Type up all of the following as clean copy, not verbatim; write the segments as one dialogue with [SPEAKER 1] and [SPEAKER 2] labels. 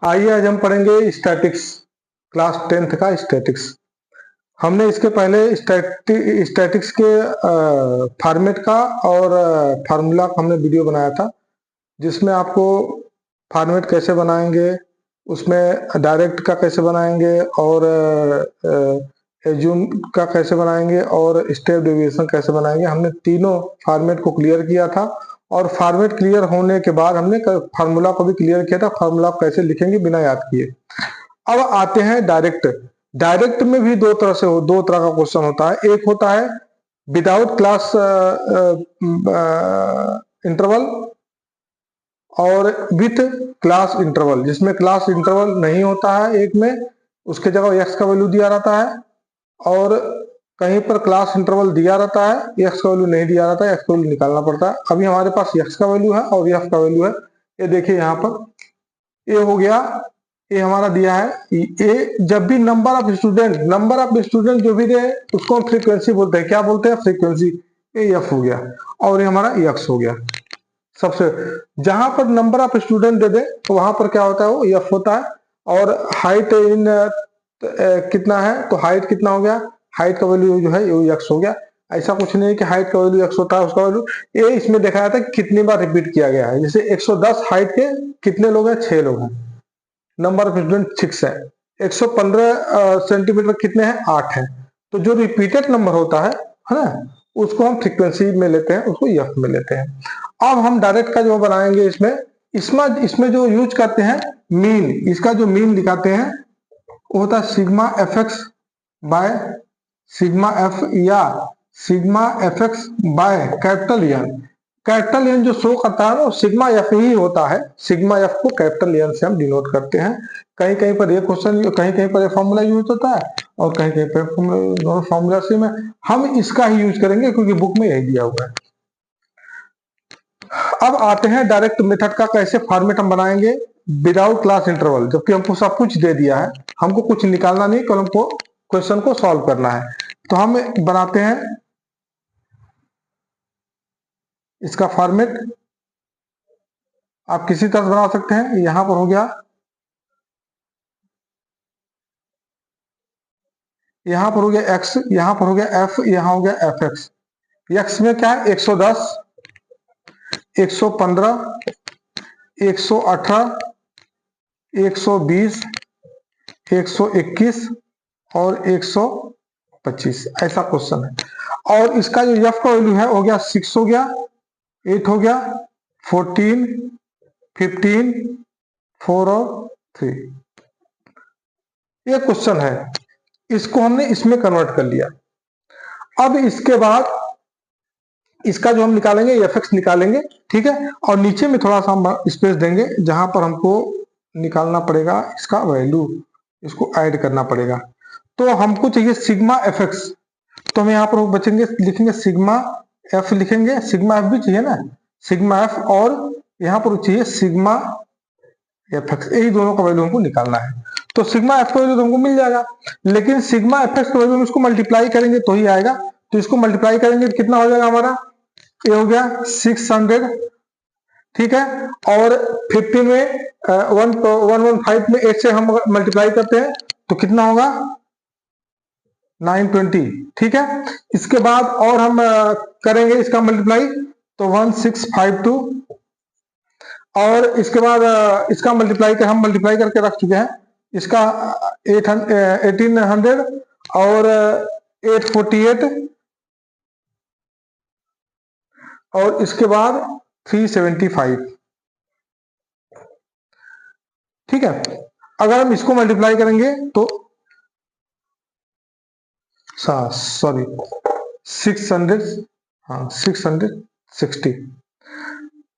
[SPEAKER 1] आइए आज हम पढ़ेंगे स्टैटिक्स, क्लास 10th का स्टैटिक्स। हमने इसके पहले स्टैटिक्स के फॉर्मेट का और फार्मूला का हमने वीडियो बनाया था, जिसमें आपको फॉर्मेट कैसे बनाएंगे, उसमें डायरेक्ट का कैसे बनाएंगे और एज्यूम का कैसे बनाएंगे और स्टेप डेविएशन कैसे बनाएंगे, हमने तीनों फॉर्मेट को क्लियर किया था। और फॉर्मेट क्लियर होने के बाद हमने फार्मूला को भी क्लियर किया था, फार्मूला को कैसे लिखेंगे बिना याद किए। अब आते हैं डायरेक्ट। डायरेक्ट में भी दो तरह का क्वेश्चन होता है। एक होता है विदाउट क्लास इंटरवल और विथ क्लास इंटरवल, जिसमें क्लास इंटरवल नहीं होता है एक में, उसके जगह x का वैल्यू दिया रहता है, और कहीं पर क्लास इंटरवल दिया रहता है, x का वैल्यू नहीं दिया रहता है, x का वैल्यू निकालना पड़ता है। अभी हमारे पास x का वैल्यू है और f का वैल्यू है। ये देखिए यहाँ पर ये हो गया, ये हमारा दिया है। ये जब भी नंबर ऑफ स्टूडेंट जो भी दे उसको हम फ्रीक्वेंसी बोलते हैं। क्या बोलते हैं? फ्रीक्वेंसी। ये f हो गया और ये हमारा x हो गया। सबसे जहां पर नंबर ऑफ स्टूडेंट दे दे तो वहां पर क्या होता है? वो f होता है। और हाइट इन कितना है तो हाइट कितना हो गया? हाइट का वैल्यू जो है ये x हो गया। ऐसा कुछ नहीं है कि हाइट का वैल्यू x होता है, उसका वैल्यू ये इसमें देखा जाता है कितनी बार रिपीट किया गया है। जैसे 110 हाइट के कितने लोग हैं? 6 लोग हैं। नंबर ऑफ स्टूडेंट 6 है। 115 सेंटीमीटर कितने हैं? 8 है। तो जो रिपीटेड नंबर होता है ना, उसको हम फ्रीक्वेंसी में लेते हैं, उसको f में लेते हैं। अब हम डायरेक्ट का जो बनाएंगे इसमें जो यूज करते हैं मीन, इसका जो मीन दिखाते हैं वो होता है sigma fx by sigma f या sigma fx by capital N. Capital N जो शो करता है वो सिग्मा एफ ही होता है। सिग्मा एफ को कैपिटल एन से हम डिनोट करते हैं। कहीं कहीं पर ये क्वेश्चन, कहीं कहीं पर ये फॉर्मूला यूज होता है और कहीं कहीं पर फॉर्मूला से में हम इसका ही यूज करेंगे क्योंकि बुक में यही दिया हुआ है। अब आते हैं डायरेक्ट मेथड का, कैसे फॉर्मेट हम बनाएंगे विदाउट क्लास इंटरवल। जबकि हमको सब कुछ दे दिया है, हमको कुछ निकालना नहीं, कल हमको क्वेश्चन को सॉल्व करना है। तो हम बनाते हैं इसका फॉर्मेट। आप किसी तरह बना सकते हैं। यहां पर हो गया, यहां पर हो गया x, यहां पर हो गया f, यहां हो गया fx। x में क्या है? 110, 115, 118, 120, 121 और 125, ऐसा क्वेश्चन है। और इसका जो f का वैल्यू है हो गया 6 हो गया, 8 हो गया, 14, 15, 4 और 3। ये क्वेश्चन है, इसको हमने इसमें कन्वर्ट कर लिया। अब इसके बाद इसका जो हम निकालेंगे fx निकालेंगे, ठीक है। और नीचे में थोड़ा सा हम स्पेस देंगे जहां पर हमको निकालना पड़ेगा इसका वैल्यू, इसको ऐड करना पड़ेगा। तो हमको चाहिए सिग्मा fx, तो हम यहाँ पर बचेंगे, लिखेंगे सिग्मा f, लिखेंगे सिग्मा f भी चाहिए ना, सिग्मा f, और यहाँ पर चाहिए सिग्मा fx। यही दोनों का वैल्यू हमको निकालना है। तो सिग्मा f का वैल्यू तो हमको मिल जाएगा, लेकिन सिग्मा fx का वैल्यू हम इसको मल्टीप्लाई करेंगे तो ही आएगा। तो इसको मल्टीप्लाई करेंगे तो कितना हो जाएगा हमारा? ये हो गया 600, ठीक है। और 15 में 115 में 8 से हम मल्टीप्लाई करते हैं तो कितना होगा? 920, ठीक है। इसके बाद और हम करेंगे इसका मल्टीप्लाई तो 1652, और इसके बाद इसका मल्टीप्लाई कर हम मल्टीप्लाई करके रख चुके हैं। इसका 1800 और 848 और इसके बाद 375, ठीक है। अगर हम इसको मल्टीप्लाई करेंगे तो सॉरी 600, हाँ 660।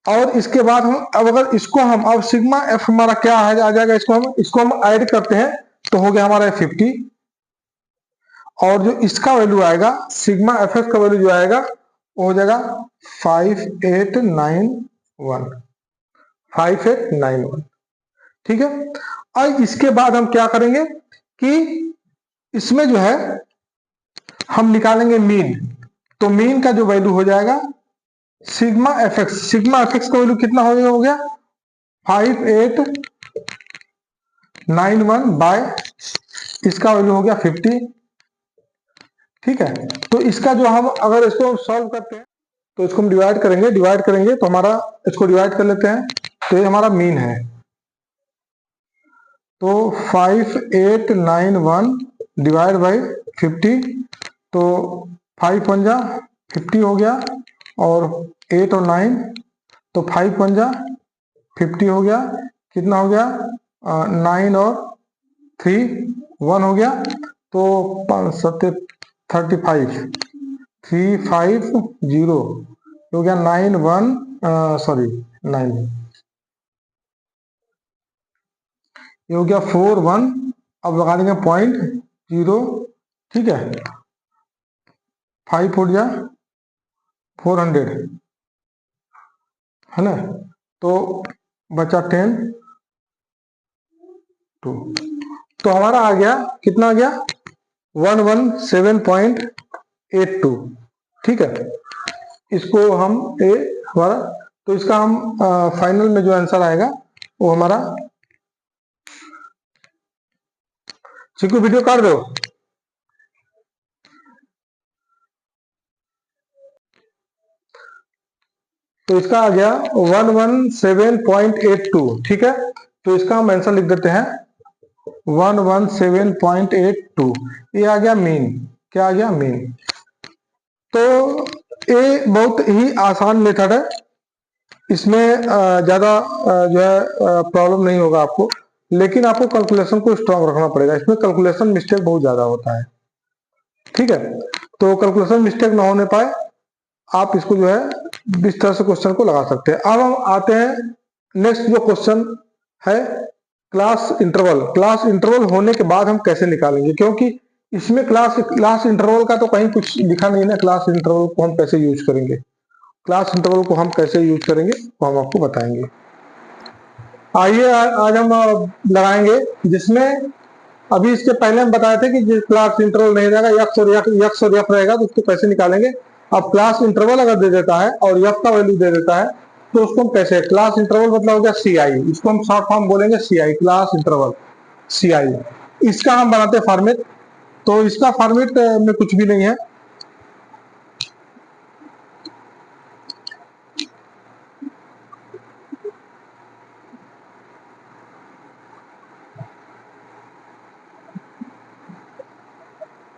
[SPEAKER 1] और इसके बाद हम अगर इसको हम अब सिग्मा एफ हमारा क्या है आ जाएगा, इसको हम ऐड करते हैं तो हो गया हमारा 50। और जो इसका वैल्यू आएगा सिग्मा एफ का वैल्यू जो आएगा वो हो जाएगा 5891, ठीक है। अब इसके बाद हम क्या करेंगे कि इसमें जो है हम निकालेंगे मीन। तो मीन का जो वैल्यू हो जाएगा सिग्मा एफ एक्स का वैल्यू कितना हो गया 5891 बाय इसका वैल्यू हो गया 50। ठीक है, तो इसका जो हम अगर इसको सॉल्व करते हैं तो इसको हम डिवाइड करेंगे तो हमारा, इसको डिवाइड कर लेते हैं तो ये हमारा मीन है। तो 5891 डिवाइड बाई 50, तो 5 1 जा 50 हो गया, और 8 और 9, तो 5 1 जा 50 हो गया, कितना हो गया 9 और 3 1 हो गया, तो 35 350 हो गया 9 1 सॉरी 9 ये हो गया 4 1। अब लगा देंगे 0.0। ठीक है, 5 4 जा 400 है ना, तो बचा 10 2, तो हमारा आ गया कितना आ गया 117.82। ठीक है, इसको हम हमारा, तो इसका हम फाइनल में जो आंसर आएगा वो हमारा, चिकू वीडियो काट दो। तो इसका आ गया 117.82। ठीक है, तो इसका हम आंसर लिख देते हैं 117.82। ये आ गया मीन, क्या आ गया मीन। तो ये बहुत ही आसान मेथड है, इसमें ज्यादा जो है प्रॉब्लम नहीं होगा आपको, लेकिन आपको कैलकुलेशन को स्ट्रांग रखना पड़ेगा। इसमें कैलकुलेशन मिस्टेक बहुत ज्यादा होता है। ठीक है, तो कैलकुलेशन मिस्टेक ना होने पाए आप इसको जो है इस तरह से क्वेश्चन को लगा सकते हैं। अब हम आते हैं नेक्स्ट जो क्वेश्चन है क्लास इंटरवल होने के बाद हम कैसे निकालेंगे, क्योंकि इसमें क्लास इंटरवल का तो कहीं कुछ लिखा नहीं है। क्लास इंटरवल को हम कैसे यूज करेंगे, क्लास इंटरवल को हम कैसे यूज करेंगे वो हम आपको बताएंगे। आइए आज हम लगाएंगे, जिसमें अभी इसके पहले हम बताए थे कि जिस क्लास इंटरवल नहीं रहेगा यक्स और यफ रहेगा, तो उसको कैसे निकालेंगे। अब क्लास इंटरवल अगर दे देता है और यफ का वैल्यू दे देता है तो उसको हम कैसे, क्लास इंटरवल मतलब हो गया CI, इसको हम शॉर्ट फॉर्म बोलेंगे CI, क्लास इंटरवल CI। इसका हम बनाते हैं फॉर्मेट, तो इसका फॉर्मेट में कुछ भी नहीं है।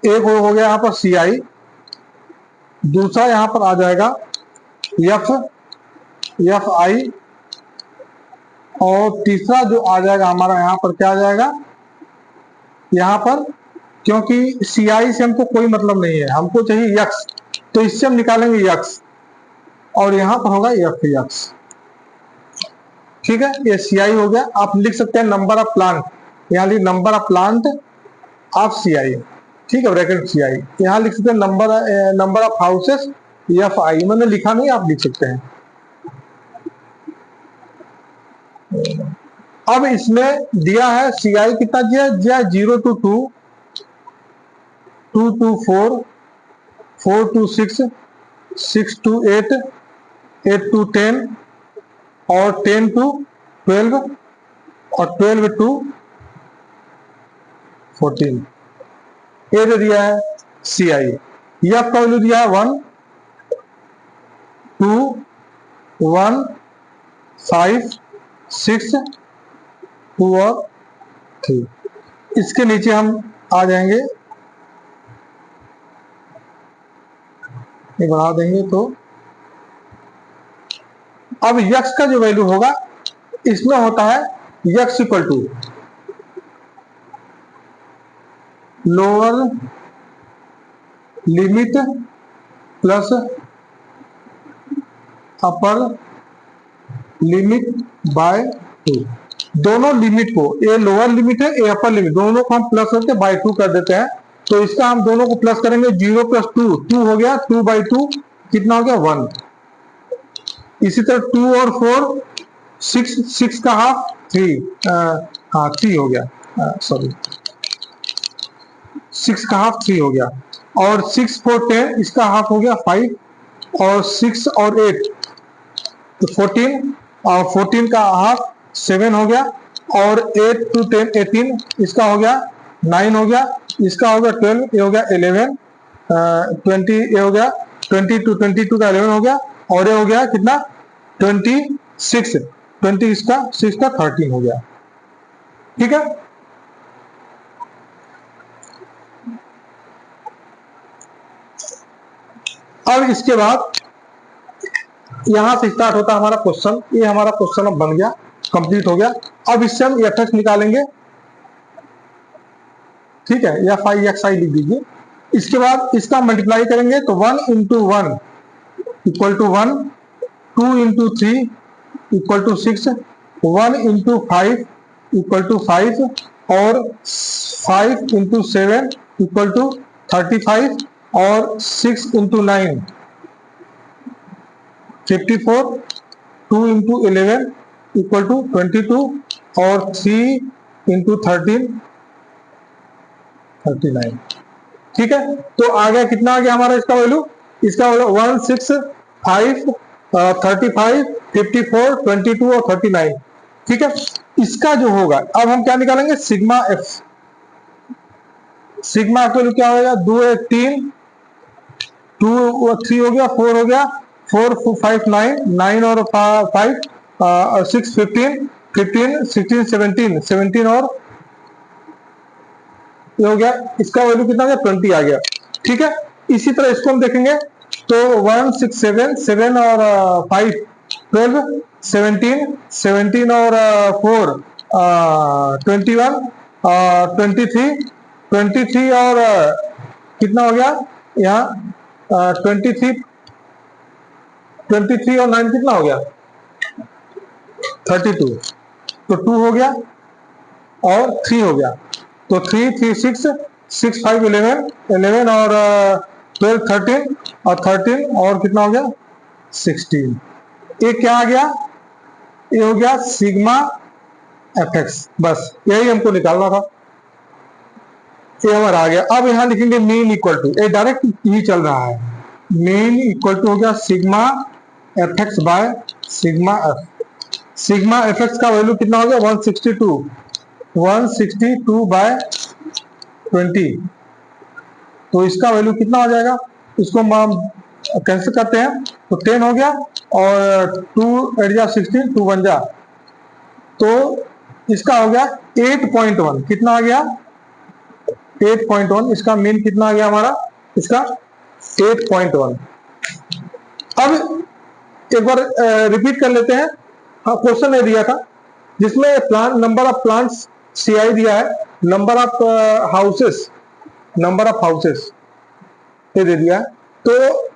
[SPEAKER 1] एक हो गया यहाँ पर CI, दूसरा यहाँ पर आ जाएगा एफ आई, और तीसरा जो आ जाएगा हमारा यहाँ पर क्या आ जाएगा, यहाँ पर क्योंकि CI से हमको कोई मतलब नहीं है, हमको चाहिए यक्स, तो इससे हम निकालेंगे यक्स, और यहाँ पर होगा यक्स। ठीक है, ये CI हो गया। आप लिख सकते हैं नंबर ऑफ प्लांट, यहाँ लिख number of plant of CI। ठीक है, ब्रैकेट CI, यहाँ लिख सकते हैं नंबर ऑफ हाउसेस FI, मैंने लिखा नहीं, आप लिख सकते हैं। अब इसमें दिया है CI कितना दिया 0 to 2, 2 to 4, 4 to 6, 6 to 8, 8 to 10, और 10 to 12, और 12 to 14, ये दे दिया है CI। यफ का वैल्यू दिया है 1 2 1 5 6 2 और 3। इसके नीचे हम आ जाएंगे, ये बढ़ा देंगे, तो अब यक्स का जो वैल्यू होगा इसमें होता है X equal to lower limit plus upper limit by 2। दोनों लिमिट को, ये लोअर लिमिट है ये अपर लिमिट, दोनों को हम प्लस करके बाय 2 कर देते हैं। तो इसका हम दोनों को प्लस करेंगे, 0 प्लस 2 2 हो गया, 2 बाई 2 कितना हो गया 1। इसी तरह 2 और 4 6, 6 का हाफ 3, हाँ 3 हो गया, सॉरी 6 का हाफ 3 हो गया, और 6 4 10, इसका हाफ हो गया 5, और 6 और 8 तो 14, और 14 का हाफ 7 हो गया, और 8 to 10 18, इसका हो गया 9 हो गया, इसका हो गया 12, ये हो गया 11, 20 ये हो गया 20 to 22 का 11 हो गया, और ये हो गया कितना 26, 20 इसका 6 का 13 हो गया। ठीक है, अब इसके बाद यहां से स्टार्ट होता है हमारा क्वेश्चन। ये हमारा क्वेश्चन अब बन गया, कंप्लीट हो गया। अब इससे हम एफ एक्स निकालेंगे। ठीक है, एफ आई एक्स आई लिख दीजिए। इसके बाद इसका मल्टीप्लाई करेंगे तो 1 into 1 equal to 1, 2 into 3 equal to 6, 1 into 5 equal to 5, और 5 इंटू 7 इक्वल टू 35, और 6 इंटू 9 54, 2 इंटू 11 इक्वल टू 22, और 3 इंटू 13 39। ठीक है, तो आ गया कितना आ गया हमारा इसका वैल्यू? इसका वैल्यू 1 6 5 35 54 22 और 39। ठीक है, इसका जो होगा अब हम क्या निकालेंगे? Sigma F. Sigma F value क्या होगा? 2 1 3 2 3 हो गया, 4 हो गया, 4 5 9 9 और 5 6 15 15 16 17 17, और ये हो गया, इसका वैल्यू कितना गया? 20 आ गया। ठीक है, इसी तरह इसको हम देखेंगे तो 1 6 7 7 और 5 12 17 17 और 4 21 23 23 और कितना हो गया यहाँ 23 23 और 9 कितना हो गया? 32, तो 2 हो गया और 3 हो गया, तो 3 3 6 6 5 11 11 और 12 13 और 13 और कितना हो गया? 16। ये क्या आ गया? ये हो गया सिग्मा एफ एक्स। बस यही हमको निकालना था, ये हमारा आ गया। अब यहां लिखेंगे मीन इक्वल टू, ये डायरेक्ट ही चल रहा है, मीन इक्वल टू हो गया sigma F X by sigma F. Sigma F X का वैल्यू कितना हो गया? 162 बाय 20, तो इसका वैल्यू कितना हो जाएगा? इसको हम कैंसिल करते हैं तो 10 हो गया, और 2 8 जा 16 2 1 जा, तो इसका हो गया 8.1। कितना आ गया? 8.1। इसका मीन कितना आ गया हमारा? इसका 8.1। अब एक बार रिपीट कर लेते हैं। हाँ, क्वेश्चन ने दिया था जिसमें plant number of plants CI दिया है, नंबर ऑफ हाउसेस ये दे दिया है, तो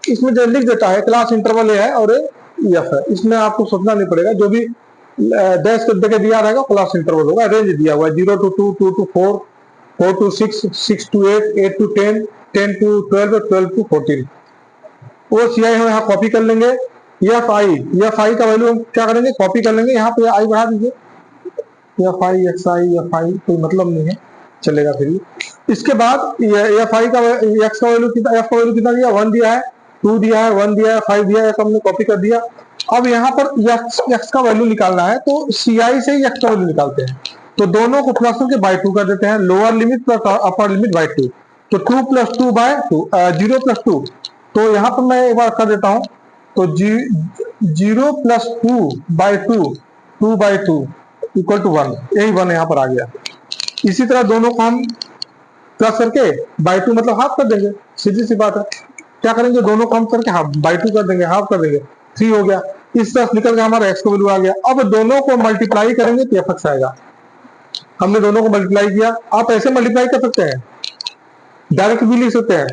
[SPEAKER 1] इसमें जो लिख देता है क्लास इंटरवल है और एफ है। इसमें आपको सोचना नहीं पड़ेगा, जो भी डैश करके के दिया रहेगा क्लास इंटरवल होगा। रेंज दिया हुआ है 0 to 2 2 to 4 4 to 6 6 to 8 8 to 10 10 to 12 12 to 14। वो CI हम यहाँ कॉपी कर लेंगे। एफ आई का वैल्यू हम क्या करेंगे? कॉपी कर लेंगे, यहाँ पे आई बढ़ा दीजिए, F I x I F I, कोई मतलब नहीं है, चलेगा फिर। इसके बाद एफ आई का एक्स का वैल्यू कितना, एफ का वैल्यू कितना दिया? 1 दिया है, 2 दिया है, 1 दिया है, 5 दिया है, हमने कॉपी कर दिया। अब यहाँ पर एक्स का वैल्यू निकालना है, तो CI से ही एक्स का वैल्यू निकालते हैं, तो दोनों को प्लस करके बाय 2 कर देते हैं, lower limit plus upper limit by 2, तो 2 + 2 बाय 2 0 + 2, तो यहाँ पर मैं एक बार कर देता हूँ, तो 0 + 2 बाय 2 2 बाय 2 इक्वल टू 1, यही 1 यहाँ पर आ गया। इसी तरह दोनों को हम प्लस करके बाय 2 मतलब हाफ कर देंगे, सीधी सी बात है। क्या करेंगे? दोनों को हम करके हाफ बाय 2 कर देंगे, हाफ कर देंगे, 3 हो गया। इस तरह निकल के हमारा एक्स का वैल्यू आ गया। अब दोनों को मल्टीप्लाई करेंगे तो एफ एक्स आएगा। हमने दोनों को मल्टीप्लाई किया, आप ऐसे मल्टीप्लाई कर सकते हैं, डायरेक्ट भी लिख सकते हैं,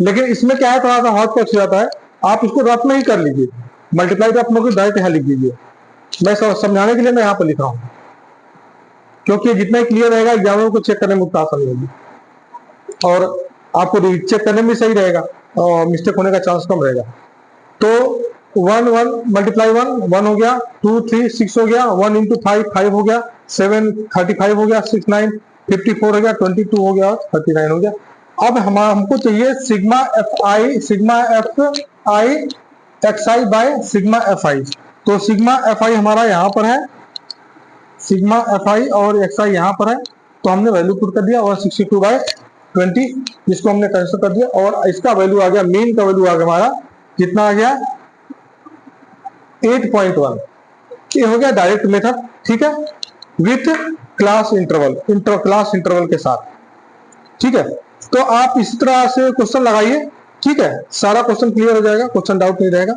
[SPEAKER 1] लेकिन इसमें क्या है, थोड़ा सा हाथ पहुंच जाता है, आप इसको रफ में ही कर लीजिए। मल्टीप्लाई तो आप लोग डायरेक्ट यहाँ लिख दीजिए, मैं समझाने के लिए मैं यहाँ पर लिख रहा हूँ, क्योंकि जितना क्लियर रहेगा एग्जामिनर को चेक करने में उतना आसानी होगी, और आपको चेक करने में सही रहेगा, और मिस्टेक होने का चांस कम रहेगा। तो 1 1 मल्टीप्लाई 1 हो गया, 2 3 6 हो गया, 1 × 5 5 हो गया, 7 35 हो गया, 6 9 54 हो गया, 22 हो गया, 39 हो गया। अब हमको चाहिए sigma F I x I bye sigma F I. तो सिग्मा एफ आई हमारा यहाँ पर है, सिग्मा एफ आई और एक्स आई यहाँ पर है, तो हमने वैल्यू पुट कर दिया 162/20, जिसको हमने कैंसिल कर दिया, और इसका वैल्यू आ गया, मीन का वैल्यू आ गया हमारा कितना आ गया 8.1। ये हो गया डायरेक्ट मेथड, ठीक है, with class interval, class interval के साथ, ठीक है। तो आप इस तरह से क्वेश्चन लगाइए, ठीक है, सारा क्वेश्चन क्लियर हो जाएगा, क्वेश्चन डाउट नहीं रहेगा।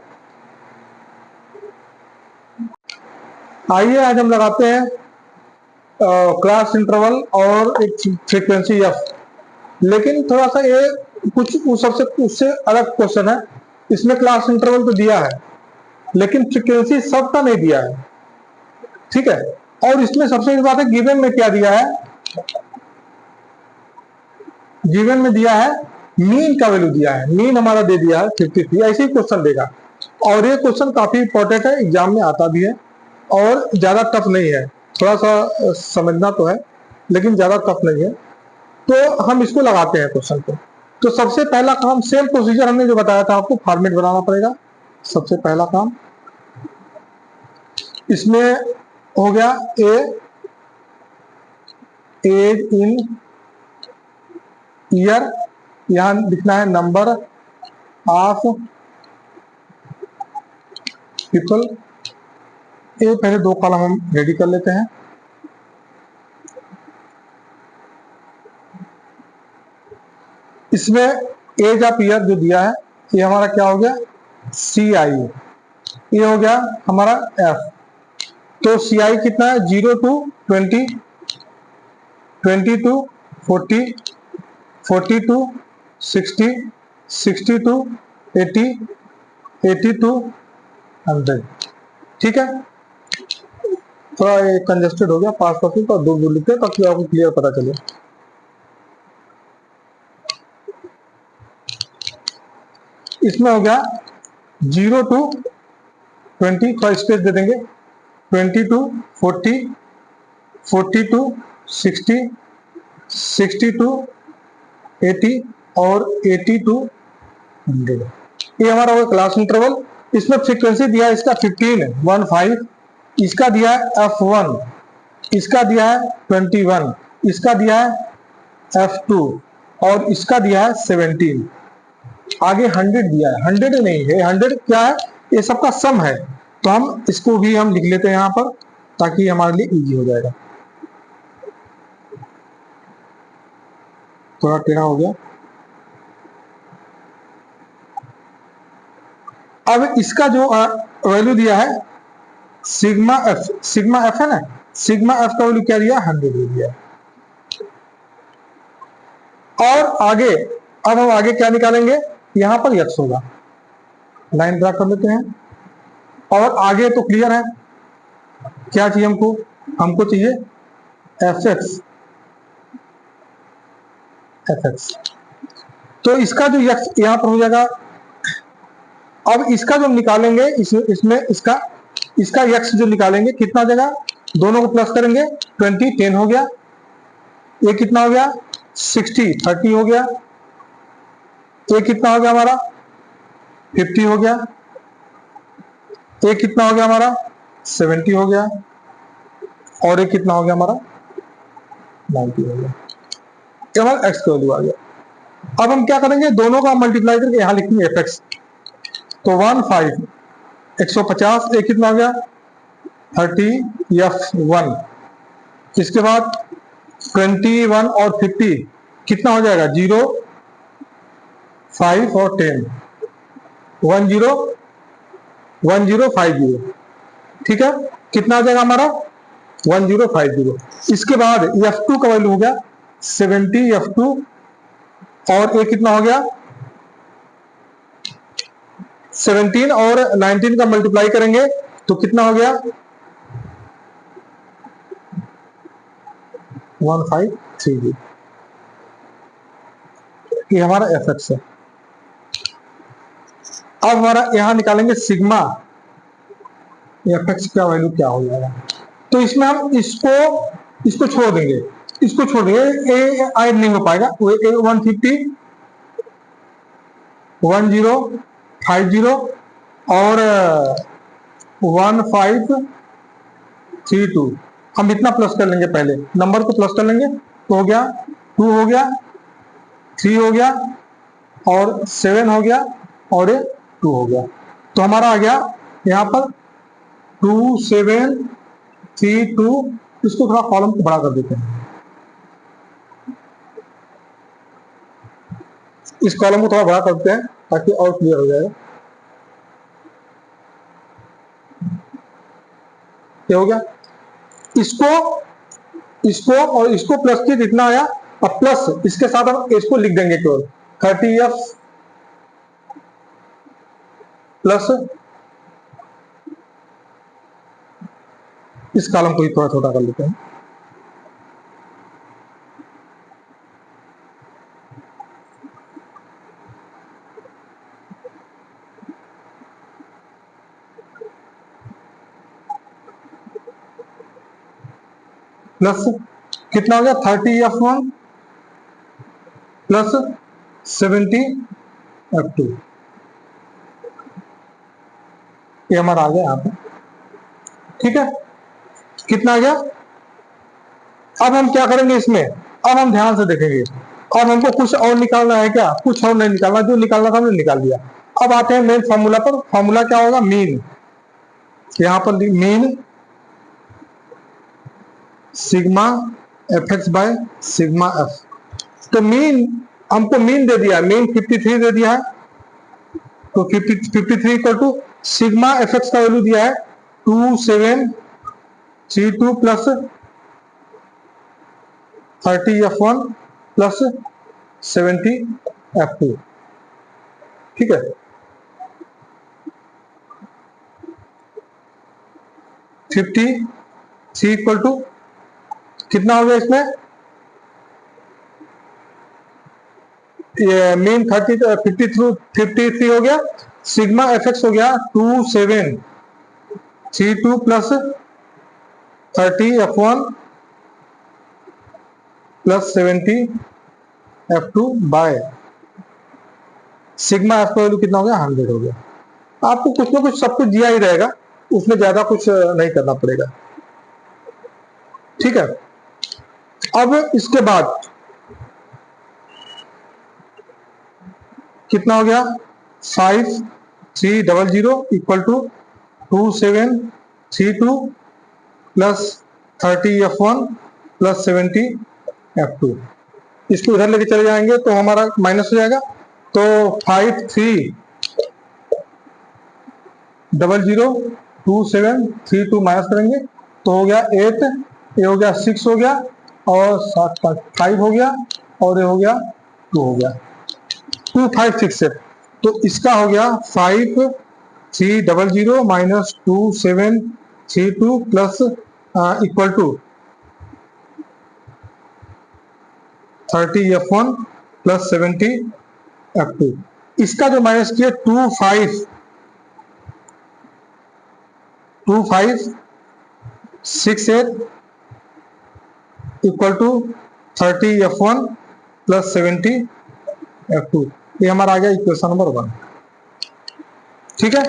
[SPEAKER 1] आइए आज हम लगाते हैं क्लास इंटरवल और एक फ्रीक्वेंसी एफ, लेकिन थोड़ा सा ये कुछ उससे अलग क्वेश्चन है। इसमें क्लास इंटरवल तो दिया है लेकिन फ्रीक्वेंसी सबका नहीं दिया है, ठीक है। और इसमें सबसे बड़ी बात है गिवन में क्या दिया है, गिवन में दिया है मीन का वैल्यू दिया है, मीन हमारा दे दिया है 53। ऐसे ही क्वेश्चन देगा, और ये क्वेश्चन काफी इंपॉर्टेंट है, एग्जाम में आता भी है और ज्यादा टफ नहीं है, थोड़ा सा समझना तो है लेकिन ज्यादा टफ नहीं है। तो हम इसको लगाते हैं क्वेश्चन को। तो सबसे पहला काम, सेम प्रोसीजर हमने जो बताया था आपको, फॉर्मेट बनाना पड़ेगा। सबसे पहला काम इसमें हो गया एज इन ईयर, यहां लिखना है नंबर ऑफ पीपल। ये पहले दो कॉलम हम रेडी कर लेते हैं। इसमें एज ऑफ ईयर जो दिया है ये हमारा क्या हो गया CI, ये हो गया हमारा F। तो CI कितना है 0 to 20, 20 to 40, 40 to 60, 60 to 80, 80 to 100, ठीक है। थोड़ा ये कंजेस्टेड हो गया 5% और 2 लिखते हैं ताकि आपको क्लियर पता चले। इसमें हो गया 0 to 20, थोड़ा स्पेस दे देंगे, 20 to 40, 40 to 60, 60 to 80 और 80 to 100। ये हमारा होगा क्लास इंटरवल। इसमें फ्रीक्वेंसी दिया है इसका 15, इसका दिया है F1, इसका दिया है 21, इसका दिया है F2 और इसका दिया है 17। आगे 100 दिया है, 100 नहीं है, 100 क्या है, ये सबका सम है। तो हम इसको भी हम लिख लेते हैं यहाँ पर ताकि हमारे लिए इजी हो जाएगा। थोड़ा टेढ़ा हो गया। अब इसका जो वैल्यू दिया है सिग्मा एफ है ना, सिग्मा एफ का वैल्यू क्या दिया 100 दे दिया। और आगे अब हम आगे क्या निकालेंगे, यहां पर यक्स होगा, लाइन ड्रा कर लेते हैं। और आगे तो क्लियर है क्या चाहिए हमको, हमको चाहिए एफ एक्स। तो इसका जो यक्स यहां पर हो जाएगा। अब इसका जो निकालेंगे इसमें इसका यक्स जो निकालेंगे कितना देगा, दोनों को प्लस करेंगे 20, 10 हो गया। ये कितना हो गया 60, 30 हो गया। ये कितना हो गया हमारा 50 हो गया। ये कितना हो गया हमारा 70 हो गया। और ये कितना हो गया हमारा 90 हो गया। ये हमारा एक्स का वैल्यू आ गया। अब हम क्या करेंगे, दोनों का मल्टीप्लाई करके यहां लिखेंगे एफ एक्स। तो 15 150, ये कितना हो गया 30 F1। इसके बाद 21 और 50 कितना हो जाएगा 0, 5 और 10, 1050, ठीक है। कितना आ जाएगा हमारा 1050। इसके बाद F2 का वैल्यू हो गया 70 F2 और ये कितना हो गया 17 और 19 का मल्टीप्लाई करेंगे तो कितना हो गया 1530। ये हमारा एफ एक्स है। अब हमारा यहां निकालेंगे सिग्मा एफ एक्स का वैल्यू क्या हो जाएगा। तो इसमें हम इसको छोड़ देंगे, इसको छोड़िए, ए ऐड नहीं हो पाएगा, वो 150 1050 और 1532। हम इतना प्लस कर लेंगे, पहले नंबर को प्लस कर लेंगे तो हो गया 2 हो गया, 3 हो गया और 7 हो गया और ये 2 हो गया। तो हमारा आ गया यहाँ पर 2732। इसको थोड़ा कॉलम को बड़ा कर देते हैं, इस कॉलम को थोड़ा बड़ा करते हैं ताकि और क्लियर हो जाएगा। क्या हो गया, इसको इसको और इसको प्लस किया, कितना आया, अब प्लस इसके साथ हम इसको लिख देंगे केवल 30f प्लस इस कॉलम को ही थोड़ा छोटा कर लेते हैं, प्लस कितना हो गया 30f1 प्लस 70f2। ये हमारा आ गया यहाँ पे, ठीक है, कितना आ गया। अब हम क्या करेंगे इसमें, अब हम ध्यान से देखेंगे, अब हमको कुछ और निकालना है क्या, कुछ और नहीं निकालना, जो निकालना था हमने निकाल दिया। अब आते हैं मेन फॉर्मूला पर। फॉर्मूला क्या होगा, मीन, यहां पर mean sigma F X by sigma F. तो मीन हमको मीन दे दिया, मीन 53 दे दिया है, तो 53 equal to sigma F X का वैल्यू दिया है 2732 प्लस 30f1 प्लस 70f2, ठीक है। 53 इक्वल टू कितना हो गया इसमें, ये मीन 53 हो गया, सिग्मा एफ एक्स हो गया 2732 plus 30f1 plus 70f2 bye sigma F का वैल्यू कितना हो गया 100 हो गया। आपको कुछ ना कुछ सब कुछ दिया ही रहेगा, उसमें ज्यादा कुछ नहीं करना पड़ेगा, ठीक है। अब इसके बाद कितना हो गया 5300 equal to 2732 plus 30f1 plus 70f2। इसको इधर लेके चले जाएंगे तो हमारा माइनस हो जाएगा, तो 53002732 माइनस करेंगे तो हो गया 8, ये हो गया 6 हो गया और 5 हो गया और ये हो गया 2 हो गया 256 है। तो इसका हो गया 5300 minus 2732 plus equal to 30f1 plus 70f2। इसका जो माइनस किया 2568 equal to 30f1 plus 70f2। ये हमारा आ गया इक्वेशन नंबर 1, ठीक है।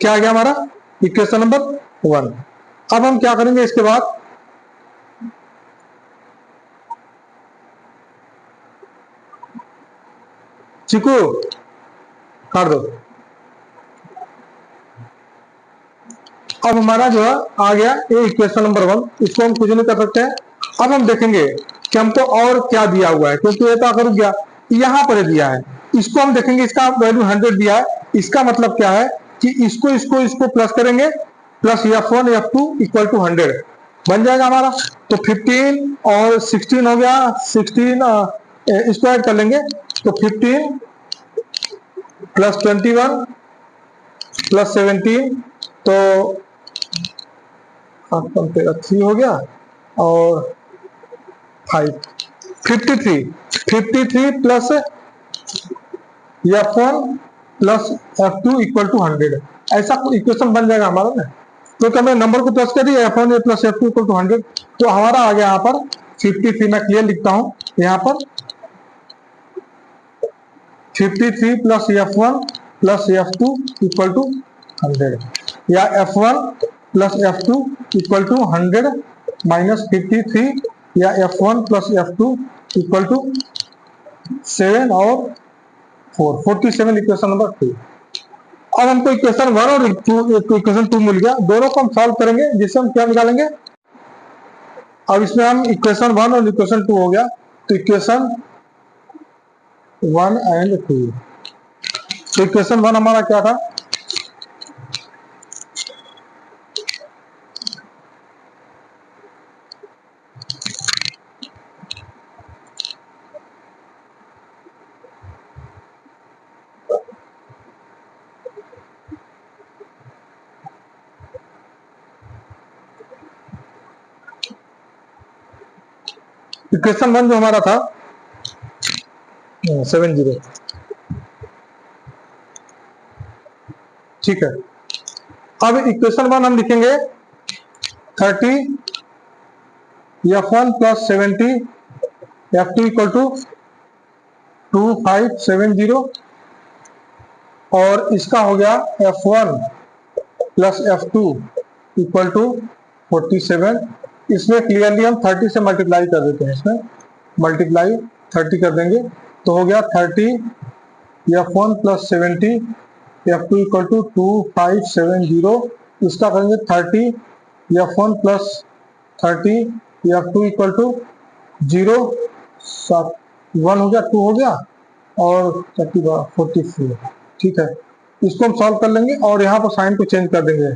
[SPEAKER 1] क्या आ गया हमारा इक्वेशन नंबर 1। अब हम क्या करेंगे इसके बाद, चिकू काट दो। अब हमारा जो है आ गया ये इक्वेशन नंबर 1, इसको हम कुछ नहीं कर सकते हैं। अब हम देखेंगे कि हमको और क्या दिया हुआ है, क्योंकि ये तो आकर रुक गया, यहां पर दिया है, इसको हम देखेंगे, इसका वैल्यू 100 दिया है। इसका मतलब क्या है कि इसको इसको प्लस करेंगे, plus f1 f2 equal to 100 बन जाएगा हमारा। तो 15 और 16 हो गया, 16 इसको ऐड कर लेंगे तो 15 प्लस 21 प्लस 17 तो 3 हो गया और 5 53 plus f1 plus f2 equal to 100, ऐसा इक्वेशन बन जाएगा हमारा ना। तो हमने नंबर को प्लस कर दिया f1 plus f2 equal to 100, तो हमारा आ गया यहाँ पर 53 मैं क्लियर लिखता हूं यहां पर 53 plus F1 plus F2 equal to 100 या F1 plus F2 equal to 100 minus 53 या F1 plus F2 equal to 7 और 4 47 इक्वेशन नंबर 2। अब हमको इक्वेशन 1 और इक्वेशन 2 मिल गया, दोनों को हम सॉल्व करेंगे जिससे हम क्या निकालेंगे। अब इसमें हम इक्वेशन 1 और इक्वेशन 2 हो गया, तो इक्वेशन 1 एंड 2। तो इक्वेशन 1 हमारा क्या था, इक्वेशन 1 जो हमारा था 70, ठीक है। अब इक्वेशन 1 हम लिखेंगे 30 F1 plus 70 F2 equal to 2570 और इसका हो गया F1 plus F2 equal to 47। इसमें क्लियरली हम 30 से मल्टीप्लाई कर देते हैं, इसमें मल्टीप्लाई 30 कर देंगे तो हो गया 30 F1 plus 70 F2 equal to 2570। इसका करेंगे 30 F1 plus 30 F2 equal to 0 1 हो गया, 2 हो गया और 44, ठीक है। इसको हम सॉल्व कर लेंगे और यहाँ पर साइन को चेंज कर देंगे,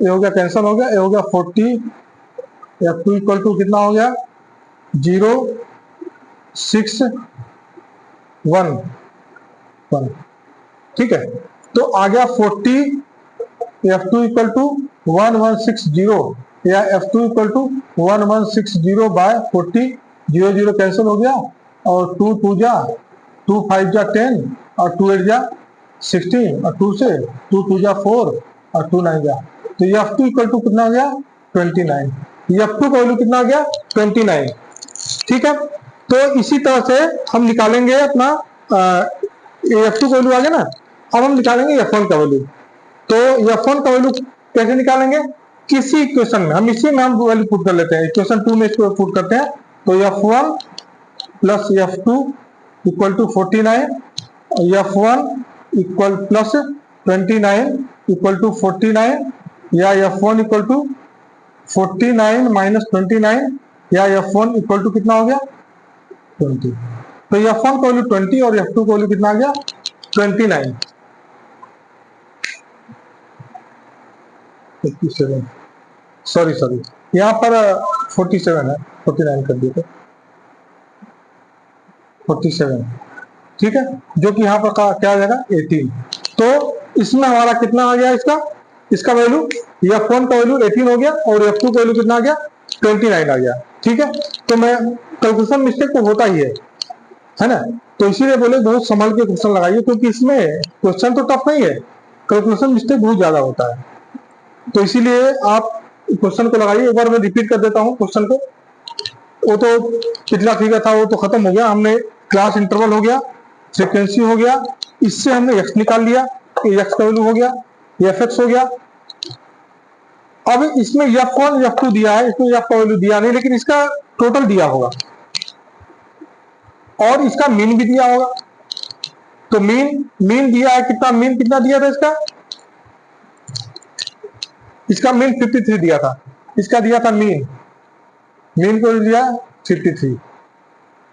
[SPEAKER 1] ये हो गया कैंसिल हो गया, ये हो गया 40 F2 इक्वल टू कितना हो गया 0 6 1 1, ठीक है। तो आ गया 40 F2 इक्वल टू 1160 या F2 equal to 1160 bye 40, 0 0 cancel हो गया और 2 2 जा 2 5 जा 10 और 2 8 जा 16 और 2 से 2 2 जा 4 और 2 9 जा, तो F2 इक्वल टू कितना हो गया 29। F2 का वैल्यू कितना आ गया 29, ठीक है। तो इसी तरह से हम निकालेंगे अपना F2 का वैल्यू आ गया ना, अब हम निकालेंगे F1 का वैल्यू। तो F1 का वैल्यू कैसे निकालेंगे, किसी इक्वेशन में हम इसी में हम वैल्यू पुट कर लेते हैं, इक्वेशन 2 में इसको पुट करते हैं। तो F1 plus F2 equal to 49, F1 equal plus 29 equal to 49 या F1 इक्वल टू 49 माइनस 29 या F1 इक्वल टू कितना हो गया 20। तो F1 का वैल्यू 20 और F2 का वैल्यू कितना आ गया 29 57, सॉरी यहाँ पर 47 है, 49 कर दिए थे 47, ठीक है, जो कि यहाँ पर क्या आ जाएगा 18। तो इसमें हमारा कितना आ गया, इसका वैल्यू F1 का वैल्यू 18 हो गया और F2 का वैल्यू कितना आ गया 29 आ गया, ठीक है। तो मैं कैलकुलेशन मिस्टेक तो होता ही है ना, तो इसीलिए बोले बहुत संभल के क्वेश्चन लगाइए, क्योंकि इसमें क्वेश्चन तो टफ नहीं है, कैलकुलेशन मिस्टेक बहुत ज्यादा होता है। तो इसीलिए आप क्वेश्चन को लगाइए। एक बार मैं रिपीट कर देता हूँ क्वेश्चन को, वो तो पिछला फिगर था वो तो खत्म हो गया, हमने क्लास इंटरवल हो गया, फ्रीक्वेंसी हो गया, इससे हमने एक्स निकाल लिया, एक्स का वैल्यू हो गया, एफ एक्स हो गया। अब इसमें F1 F2 दिया है, इसमें F का वैल्यू दिया नहीं, लेकिन इसका टोटल दिया होगा और इसका मीन भी दिया होगा। तो मीन दिया है, मीन कितना दिया था इसका मीन 53 दिया था, इसका दिया था मीन को दिया 53।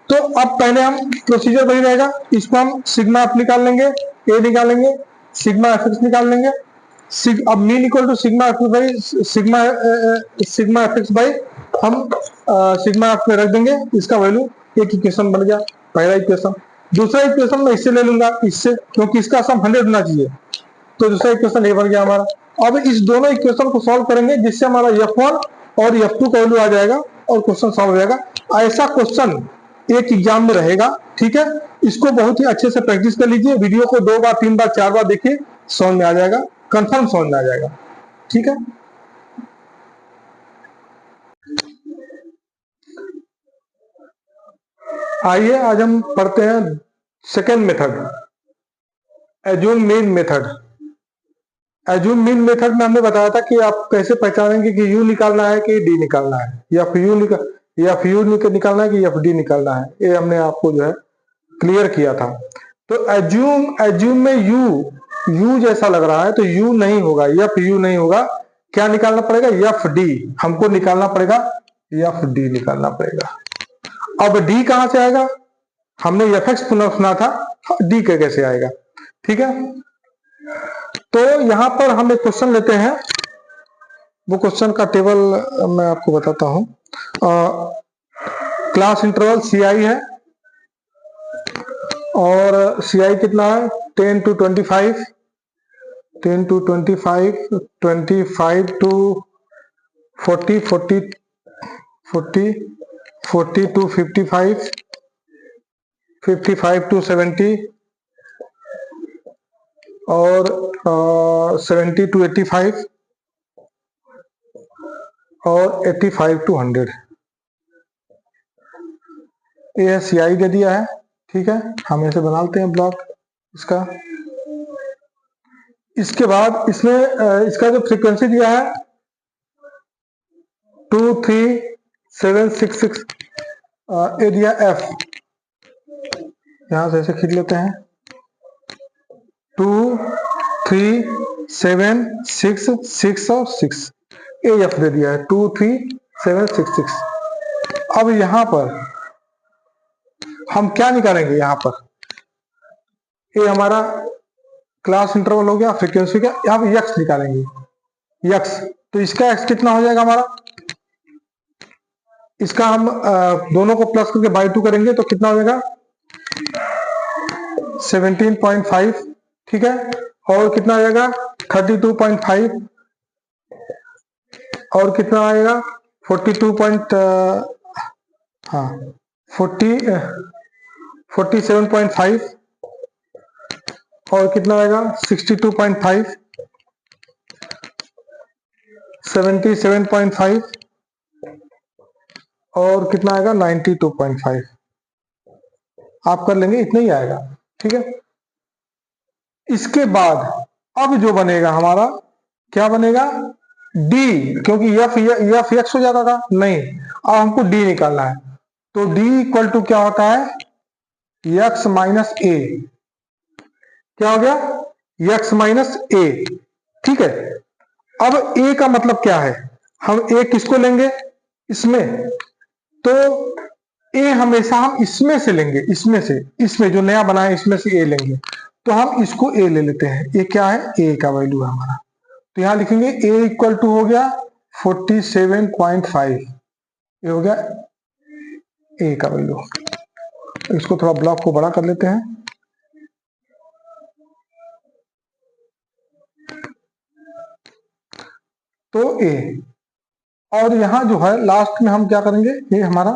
[SPEAKER 1] तो अब पहले हम प्रोसीजर वही रहेगा, इसको हम सिग्मा एफ निकाल लेंगे, ए निकालेंगे, सिग्मा एफ एक्स निकाल लेंगे। अब mean equal to sigma F by sigma F X by हम सिग्मा एफ में रख देंगे, इसका वैल्यू एक इक्वेशन बन गया, पहला इक्वेशन। दूसरा इक्वेशन मैं इससे ले लूंगा, इससे, क्योंकि इसका सम 100 होना चाहिए, तो दूसरा इक्वेशन ये बन गया हमारा। अब इस दोनों इक्वेशन को सॉल्व करेंगे जिससे हमारा F1 और F2 का वैल्यू आ जाएगा और क्वेश्चन सॉल्व हो जाएगा। ऐसा क्वेश्चन एक एग्जाम में रहेगा, ठीक है। इसको बहुत ही अच्छे से प्रैक्टिस कर लीजिए, वीडियो को 2 बार 3 बार 4 बार देखिए, समझ में आ जाएगा, कंफर्म समझ में आ जाएगा, ठीक है। आइए आज हम पढ़ते हैं second method, assume mean method. Assume mean method में हमने बताया था कि आप कैसे पहचानेंगे कि यू निकालना है कि डी निकालना है, या यू निकालना है कि एफ डी निकालना है। ये हमने आपको जो है क्लियर किया था। तो एज्यूम में यू जैसा लग रहा है तो यू नहीं होगा, एफ यू नहीं होगा। क्या निकालना पड़ेगा? एफ डी हमको निकालना पड़ेगा, एफ डी निकालना पड़ेगा। अब डी कहां से आएगा? हमने एफ एक्स पुनः सुना था, डी के कैसे आएगा? ठीक है, तो यहां पर हम एक क्वेश्चन लेते हैं। वो क्वेश्चन का टेबल मैं आपको बताता हूं। क्लास इंटरवल सी आई है और सी आई कितना है? 10 to 25, 10 to 25, 25 to 40, 40 to 55, 55 to 70 और 70 to 85 और 85 to 100। ये सी आई दे दिया है। ठीक है, हम ऐसे बना लेते हैं ब्लॉक इसका। इसके बाद इसमें इसका जो फ्रीक्वेंसी दिया है 23766 एरिया एफ, यहां से ऐसे खींच लेते हैं 23766 और 6 एफ दे दिया है 23766। अब यहां पर हम क्या निकालेंगे? यहां पर ये हमारा क्लास इंटरवल हो गया, फ्रीक्वेंसी का। यहाँ पे यक्स निकालेंगे, यक्स। तो इसका एक्स कितना हो जाएगा हमारा? इसका हम दोनों को प्लस करके बाई 2 करेंगे तो कितना हो जाएगा? 17.5। ठीक है, और कितना आ जाएगा? 32.5 और कितना आएगा? 47.5 और कितना आएगा? 62.5, 77.5 और कितना आएगा? 92.5। आप कर लेंगे, इतना ही आएगा। ठीक है, इसके बाद अब जो बनेगा हमारा, क्या बनेगा? डी, क्योंकि एफ एक्स हो जाता था, नहीं, अब हमको डी निकालना है। तो डी इक्वल टू क्या होता है? एक्स माइनस ए। क्या हो गया? एक्स माइनस ए। ठीक है, अब ए का मतलब क्या है? हम ए किसको लेंगे? इसमें। तो ए हमेशा हम इसमें से लेंगे, इसमें जो नया बना है इसमें से ए लेंगे। तो हम इसको ए ले लेते हैं। ए क्या है? ए का वैल्यू है हमारा। तो यहां लिखेंगे ए इक्वल टू हो गया 47.5। ये हो गया ए का वैल्यू। इसको थोड़ा ब्लॉक को बड़ा कर लेते हैं। तो ए, और यहां जो है लास्ट में हम क्या करेंगे? ये हमारा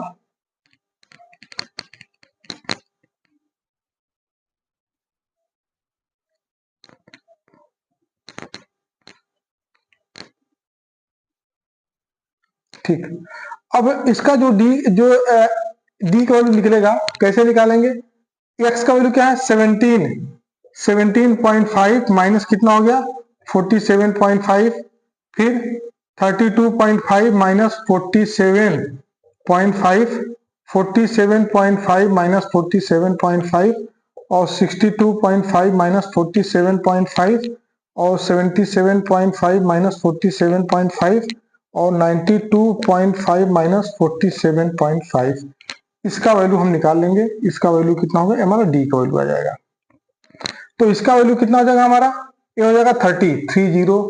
[SPEAKER 1] ठीक। अब इसका जो डी का वैल्यू निकलेगा, कैसे निकालेंगे? एक्स का वैल्यू क्या है? 17.5 माइनस कितना हो गया? 47.5, फिर 32.5 माइनस 47.5, 47.5 माइनस 47.5 और 62.5 माइनस 47.5 और 77.5 माइनस 47.5 और 92.5 माइनस 47.5। इसका वैल्यू हम निकाल लेंगे। इसका वैल्यू कितना होगा? हमारा डी का वैल्यू आ जाएगा। तो इसका वैल्यू कितना हो जाएगा हमारा? ये हो जाएगा 30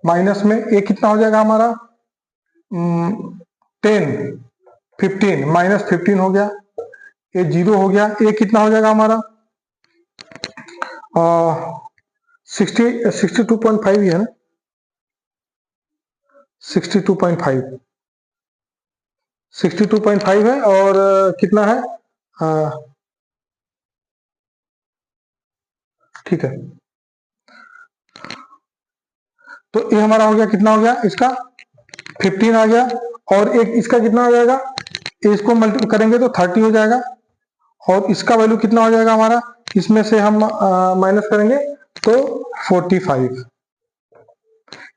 [SPEAKER 1] माइनस में ए कितना हो जाएगा हमारा? 10, 15 माइनस 15 हो गया, ये 0 हो गया। ए कितना हो जाएगा हमारा? 62.5 ही है ना? 62.5 है। और कितना है? ठीक है, तो ये हमारा हो गया, कितना हो गया? इसका 15 आ गया। और एक इसका कितना आ जाएगा? इसको मल्टीप्लाई करेंगे तो 30 हो जाएगा। और इसका वैल्यू कितना हो जाएगा हमारा, इसमें से हम माइनस करेंगे तो 45,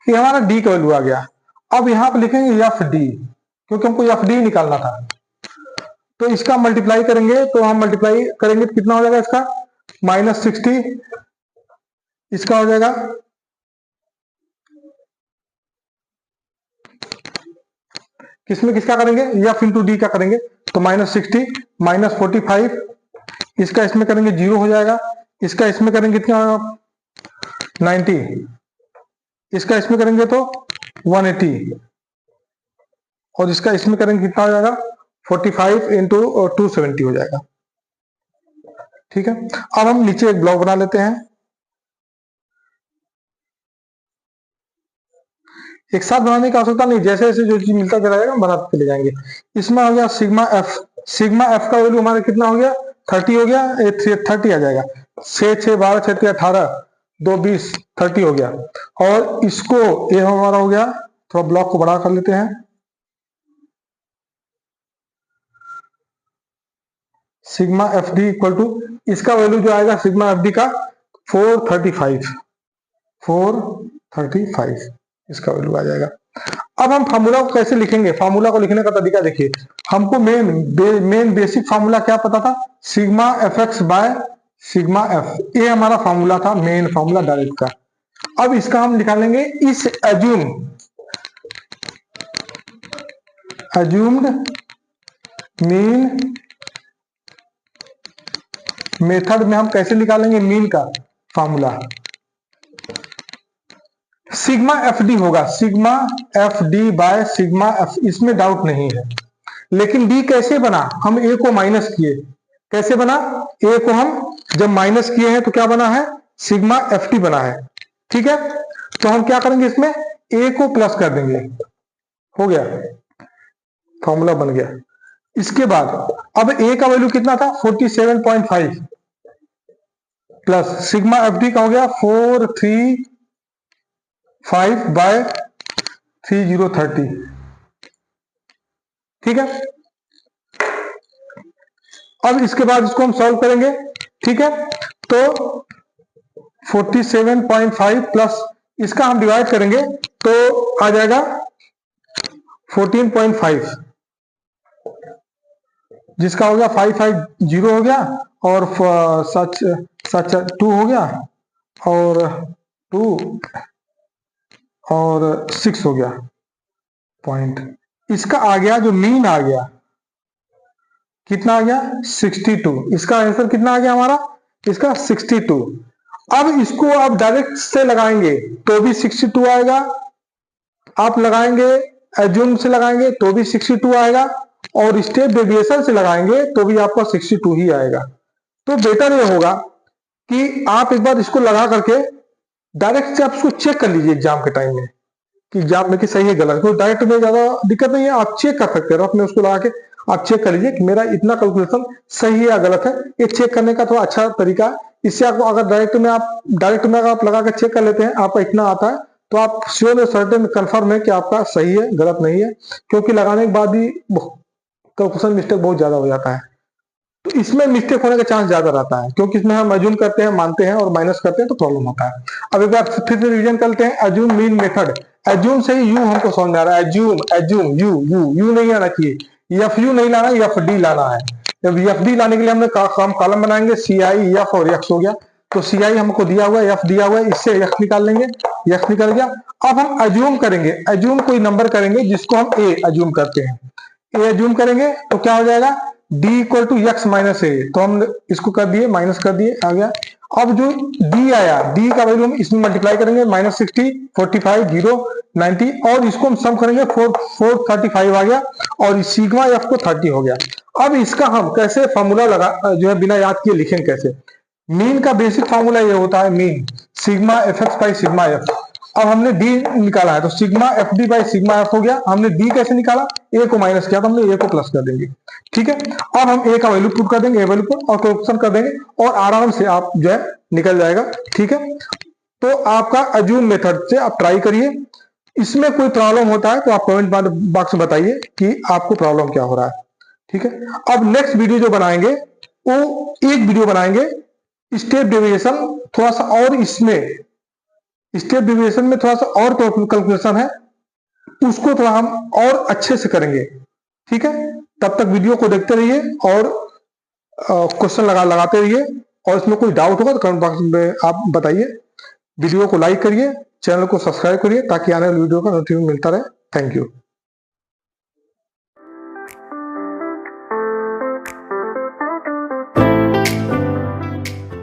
[SPEAKER 1] ये हमारा डी का वैल्यू आ गया। अब यहाँ पे लिखेंगे एफ डी, क्योंकि हमको एफ डी निकालना था। तो इसका मल्टीप्लाई करेंगे, तो हम मल्टीप्लाई करेंगे तो कितना हो जाएगा इसका, -60, इसका हो जाएगा किसमें किसका करेंगे, एफ इंटू डी का करेंगे, तो -60 -45, इसका इसमें करेंगे 0 हो जाएगा, इसका इसमें करेंगे कितना 90, इसका इसमें करेंगे तो 180, और इसका इसमें करेंगे कितना हो जाएगा 45 इंटू 270 हो जाएगा। ठीक है, अब हम नीचे एक ब्लॉक बना लेते हैं। एक साथ बनाने की आवश्यकता नहीं, जैसे जैसे जो चीज मिलता चला जाएगा बनाते चले जाएंगे। इसमें हो गया सिग्मा एफ, सिग्मा एफ का वैल्यू हमारा कितना हो गया 30 हो गया, 30 आ जाएगा, 6 6 12 6 3 18 2 20 30 हो गया। और इसको ये हमारा हो गया, थोड़ा ब्लॉक को बड़ा कर लेते हैं, sigma F D equal to, इसका वैल्यू जो आएगा सिग्मा एफ डी का 435 इसका वैल्यू आ जाएगा। अब हम फार्मूला को कैसे लिखेंगे, फार्मूला को लिखने का तरीका देखिए, हमको मेन बेसिक फार्मूला क्या पता था, sigma F X by sigma F, ये हमारा फार्मूला था, मेन फार्मूला डायरेक्ट का। अब इसका हम निकालेंगे इस एज्यूम्ड मीन मेथड में हम कैसे निकालेंगे मीन का फार्मूला, सिग्मा एफ डी होगा, sigma F D bye sigma F, इसमें डाउट नहीं है। लेकिन डी कैसे बना, हम ए को माइनस किए, कैसे बना, ए को हम जब माइनस किए हैं तो क्या बना है, सिग्मा एफ टी बना है। ठीक है, तो हम क्या करेंगे, इसमें ए को प्लस कर देंगे, हो गया, फॉर्मूला बन गया। इसके बाद अब ए का वैल्यू कितना था 47.5 प्लस सिग्मा एफ डी का हो गया 435 बाय 3030। ठीक है, अब इसके बाद इसको हम सॉल्व करेंगे। ठीक है, तो 47.5 प्लस इसका हम डिवाइड करेंगे तो आ जाएगा 14.5, जिसका हो गया 550 हो गया, और सच 2 हो गया, और 2 और 6 हो गया पॉइंट। इसका आ गया जो मीन आ गया, कितना आ गया 62, इसका आंसर कितना आ गया हमारा, इसका 62। अब इसको आप डायरेक्ट से लगाएंगे तो भी 62 आएगा, आप लगाएंगे एज्यूम से लगाएंगे तो भी 62 आएगा, और स्टेप डेविएशन से लगाएंगे तो भी आपका 62 ही आएगा। तो बेटर ये होगा कि आप एक बार इसको लगा करके डायरेक्ट से आप इसको चेक कर लीजिए एग्जाम के टाइम में कि एग्जाम में कि सही है गलत, क्योंकि डायरेक्ट में ज्यादा दिक्कत नहीं है, आप चेक कर सकते हो, अपने उसको लगा के आप चेक कर लीजिए कि मेरा इतना कैलकुलेशन सही है या गलत है। ये चेक करने का थोड़ा अच्छा तरीका है। इससे आपको अगर डायरेक्ट में आप लगा कर चेक कर लेते हैं, आपका इतना आता है, तो आप श्योर है, सर्टेन कन्फर्म है कि आपका सही है गलत नहीं है, क्योंकि लगाने के बाद ही कैलकुलेशन मिस्टेक बहुत ज्यादा हो जाता है। तो इसमें मिस्टेक होने का चांस ज्यादा रहता है, क्योंकि इसमें हम अज्यूम करते हैं, मानते हैं और माइनस करते हैं तो प्रॉब्लम होता है। अब एक बार फिर से रिवीजन करते हैं, अज्यूम मीन मेथड, अज्यूम से ही यू हमको समझ में आ रहा है, अज्यूम यू नहीं आना चाहिए, एफ यू नहीं लाना, एफ डी लाना है। जब एफ डी लाने के लिए हमने हम कॉलम बनाएंगे, सी आई एफ और एक्स हो गया, तो सी आई हमको दिया हुआ है, एफ दिया हुआ है, इससे एक्स निकाल लेंगे, एक्स निकल गया। अब हम अज्यूम करेंगे, अज्यूम कोई नंबर करेंगे जिसको हम ए अज्यूम करते हैं, ए अज्यूम करेंगे तो क्या हो जाएगा d equal to X minus A, तो हम इसको कर दिए, माइनस कर दिए, आ गया। अब जो d आया, d का वैल्यू हम इसमें मल्टीप्लाई करेंगे, -60 45 0 90, और इसको हम सम करेंगे 435 आ गया, और सिग्मा एफ को 30 हो गया। अब इसका हम कैसे फॉर्मूला लगा जो है बिना याद किए लिखेंगे कैसे, मीन का बेसिक फॉर्मूला ये होता है, mean sigma F X by sigma F. अब हमने डी निकाला है तो sigma F D by sigma F हो गया। हमने डी कैसे निकाला, ए को माइनस किया तो हमने ए को प्लस कर देंगे। ठीक है, अब हम ए का वैल्यू पुट कर देंगे, ए वैल्यू पुट और कैलकुलेशन कर देंगे, और आराम से आप जो है निकल जाएगा। ठीक है, तो आपका अज्यूम मेथड से आप ट्राई करिए, इसमें कोई प्रॉब्लम होता है तो आप कमेंट बॉक्स में बताइए कि आपको प्रॉब्लम क्या हो रहा है। ठीक है, अब नेक्स्ट वीडियो जो बनाएंगे वो एक वीडियो बनाएंगे। स्टेप डेविएशन थोड़ा सा और, इसमें स्टेप डेविएशन में थोड़ा सा और कैलकुलेशन है, उसको थोड़ा हम और अच्छे से करेंगे। ठीक है, तब तक वीडियो को देखते रहिए और क्वेश्चन लगाते रहिए, और इसमें कोई डाउट होगा तो कमेंट बॉक्स में आप बताइए। वीडियो को लाइक करिए, चैनल को सब्सक्राइब करिए ताकि आने वाली वीडियो का नोटिफिकेशन मिलता रहे। Thank you.